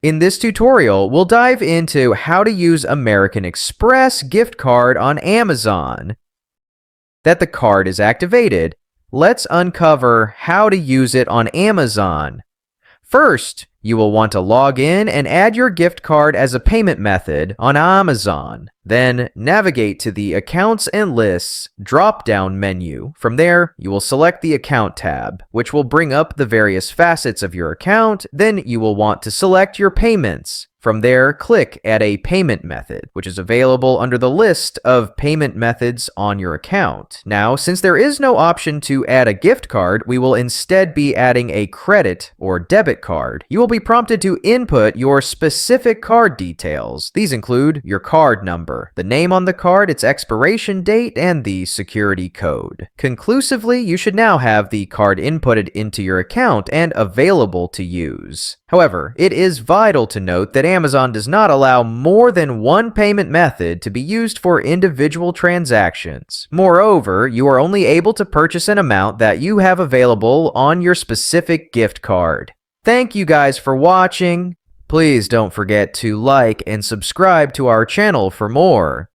In this tutorial, we'll dive into how to use American Express gift card on Amazon. That the card is activated, let's uncover how to use it on Amazon. First, you will want to log in and add your gift card as a payment method on Amazon. Then, navigate to the Accounts and Lists drop-down menu. From there, you will select the Account tab, which will bring up the various facets of your account. Then you will want to select your payments. From there, click Add a Payment Method, which is available under the list of payment methods on your account. Now, since there is no option to add a gift card, we will instead be adding a credit or debit card. You will be prompted to input your specific card details. These include your card number, the name on the card, its expiration date, and the security code. Conclusively, you should now have the card inputted into your account and available to use. However, it is vital to note that Amazon does not allow more than one payment method to be used for individual transactions. Moreover, you are only able to purchase an amount that you have available on your specific gift card. Thank you guys for watching. Please don't forget to like and subscribe to our channel for more.